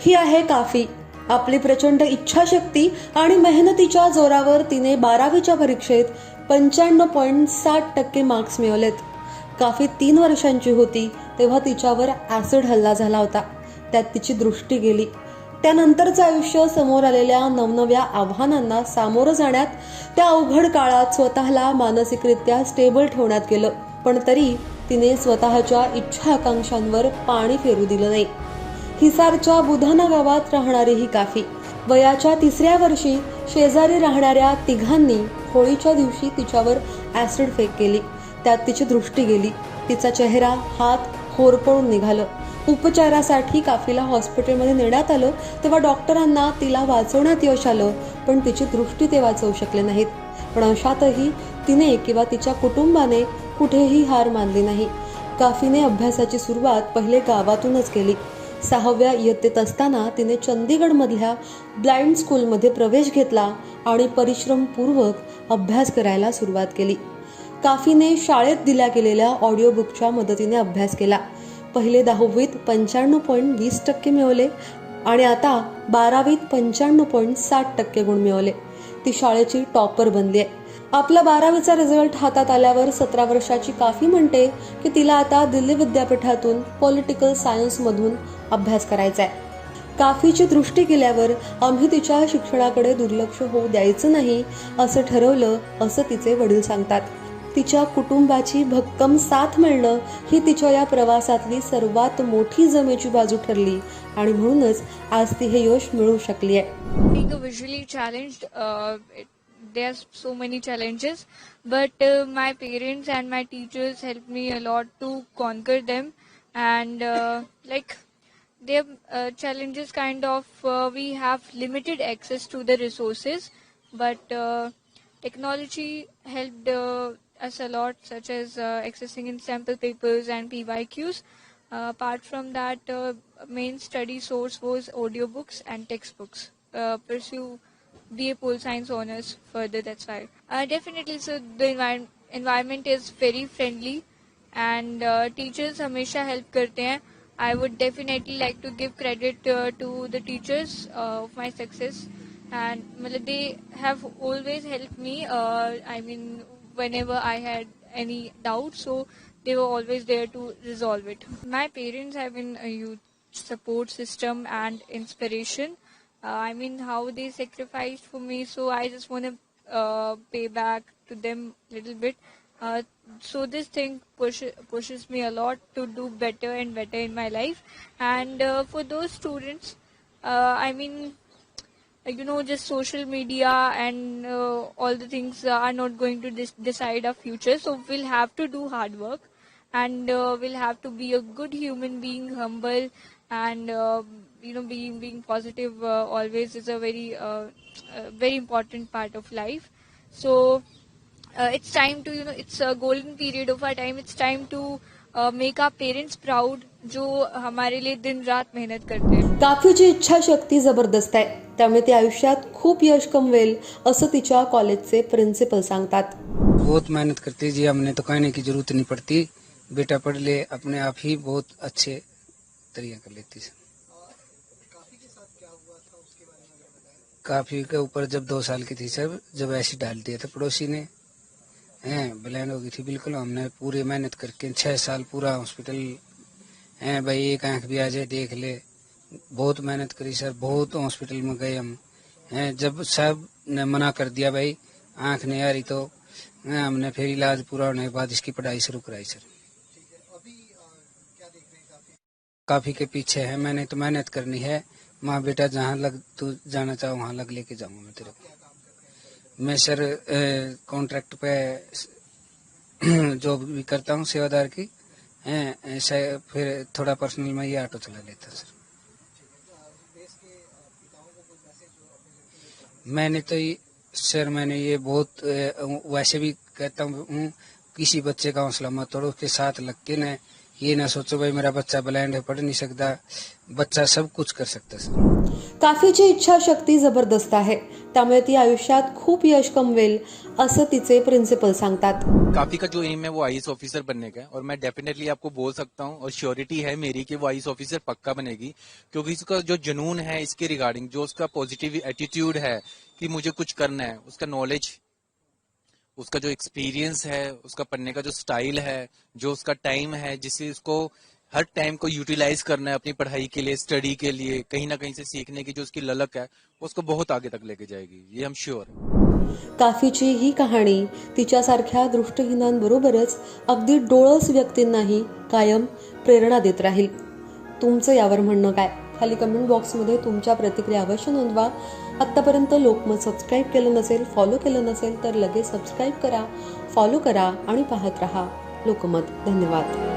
ही आहे काफी. आपली प्रचंड इच्छाशक्ती आणि मेहनतीच्या जोरावर तिने 12वीच्या परीक्षेत 95.7% मार्क्स मिळवलेत. काफी 3 वर्षांची होती तेव्हा तिच्यावर ऍसिड हल्ला झाला होता. त्यात तिची दृष्टी गेली. त्यानंतरचं आयुष्य समोर आलेल्या नवनव्या आव्हानांना सामोरं जाण्यात, त्या अवघड काळात स्वतःला मानसिकरित्या स्टेबल ठेवण्यात गेलं. पण तरी तिने स्वतःच्या इच्छा आकांक्षांवर पाणी फेरू दिलं नाही. हिसारच्या बुधाना गावात राहणारी ही काफी वयाच्या 3ऱ्या वर्षी शेजारी राहणाऱ्या तिघांनी होळीच्या दिवशी तिच्यावर ऍसिड फेक केली. त्यात तिची दृष्टी गेली. तिचा चेहरा, हात होरपळून निघालं. उपचारासाठी काफीला हॉस्पिटलमध्ये नेण्यात आलं तेव्हा डॉक्टरांना तिला वाचवण्यात यश आलं, पण तिची दृष्टी ते वाचवू शकले नाहीत. पण अशातही तिने किंवा तिच्या कुटुंबाने कुठेही हार मानली नाही. काफीने अभ्यासाची सुरुवात पहिले गावातूनच केली. 6व्या इयत्तेत असताना तिने चंदीगडमधल्या ब्लाइंड स्कूलमध्ये प्रवेश घेतला आणि परिश्रमपूर्वक अभ्यास करायला सुरुवात केली. काफीने शाळेत दिल्या गेलेल्या ऑडिओ बुकच्या मदतीने अभ्यास केला. पहिले 10वीत 95.20% मिळवले आणि आता 12वीत 95.60% गुण मिळवले. ती शाळेची टॉपर बनली आहे. आपला 12वीचा रिझल्ट हातात आल्यावर 17 वर्षाची काफी म्हणते की तिला आता दिल्ली विद्यापीठातून पॉलिटिकल सायन्स मधून अभ्यास करायचा आहे. काफीची दृष्टी गेल्यावर आम्ही तिच्या शिक्षणाकडे दुर्लक्ष होऊ द्यायचं नाही असं ठरवलं, असं तिचे वडील सांगतात. तिच्या कुटुंबाची भक्कम साथ मिळणं ही तिच्या या प्रवासातली सर्वात मोठी जमेची बाजू ठरली आणि म्हणूनच आज ती हे यश मिळवू शकली आहे. Being a visually challenged, there's so many challenges, but my parents and my teachers helped me a lot to conquer them, and like their challenges kind of we have limited access to the resources, but technology helped us a lot, such as accessing in sample papers and PYQs. Apart from that, main study source was audiobooks and textbooks. Pursue BA Pol Science honors further. That's why definitely. So the environment is very friendly, and teachers हमेशा help करते हैं. I would definitely like to give credit to the teachers of my success, and they have always helped me. I mean, whenever I had any doubt, so they were always there to resolve it. My parents have been a huge support system and inspiration. I mean, how they sacrificed for me, so I just want to pay back to them a little bit. So this thing pushes me a lot to do better and better in my life. And for those students, I mean, just social media and all the things are not going to decide our future. So we'll have to do hard work, and we'll have to be a good human being, humble, and being positive always is a very important part of life. So it's time to, it's a golden period of our time. It's time to make our parents proud, जो हमारे लिए दिन रात मेहनत करते हैं. काफीची इच्छाशक्ती जबरदस्त आहे, त्यामुळे ती आयुष्यात खूप यश कमवेल असं तिच्या कॉलेजचे प्रिन्सिपल सांगतात. बहुत मेहनत करती जी, हमने तो कहने की जरूरत नहीं पड़ती. बेटा पढ़ ले, अपने आप ही बहुत अच्छे तरीके कर लेती है. काफी के ऊपर जब 2 साल की थी सर, जब ऐसे डाल दिया था पड़ोसी ने, ब्लाइंड हो गई थी बिल्कुल. हमने पूरी मेहनत करके 6 साल पूरा हॉस्पिटल भाई, एक आंख भी आ जाए देख ले. बहुत मेहनत करी सर, बहुत हॉस्पिटल में गए हम. जब सब ने मना कर दिया भाई आंख नहीं आ रही, तो हमने फिर इलाज पूरा होने के बाद इसकी पढ़ाई शुरू कराई सर. काफी के पीछे है, मैंने तो मेहनत करनी है. माँ बेटा जहाँ लग तू जाना चाहो वहाँ लग लेके जाऊंगा मैं तेरे को. मैं सर कॉन्ट्रैक्ट पे जॉब भी करता हूँ सेवादार की. ऐसा फिर थोड़ा पर्सनल में ये ऑटो चला लेता सर. मैंने तो सर मैंने ये बहुत वैसे भी कहता हूँ, किसी बच्चे का हौसला मत तोड़ो, उसके साथ लग के न ये ना सोचो भाई मेरा बच्चा ब्लाइंड है, पढ़ नहीं सकता. बच्चा सब कुछ कर सकता सर. काफीची इच्छाशक्ती जबरदस्त आहे, त्यामुळे ती आयुष्यात खूप यश कमवेल असं तिचे प्रिन्सिपल सांगतात. काफी का जो एम है वो आईएएस ऑफिसर बनने का है और मैं डेफिनेटली आपको बोल सकता हूँ और श्योरिटी है मेरी कि वो आईएएस ऑफिसर पक्का बनेगी, क्योंकि इसका जो जुनून है इसके रिगार्डिंग, जो उसका पॉजिटिव एटीट्यूड है कि मुझे कुछ करना है, उसका नॉलेज, उसका जो एक्सपीरियंस है, उसका पढ़ने का जो स्टाइल है, जो उसका टाइम है जिससे उसको हर टाइम को यूटिलाइज करना है अपनी पढ़ाई के लिए, स्टडी के लिए, कहीं ना कहीं से सीखने की जो उसकी ललक है उसको बहुत आगे तक लेके जाएगी, ये हम श्योर है. काफीची ही कहाणी तिच्यासारख्या दृष्टिहीनांबरोबरच अगदी डोळस व्यक्तींनाही कायम प्रेरणा देत राहील. तुमचं यावर म्हणणं काय? खाली कमेंट बॉक्समध्ये तुमच्या प्रतिक्रिया अवश्य नोंदवा. आत्तापर्यंत लोकमत सबस्क्राईब केलं नसेल, फॉलो केलं नसेल तर लगेच सबस्क्राईब करा, फॉलो करा आणि पाहत रहा लोकमत. धन्यवाद.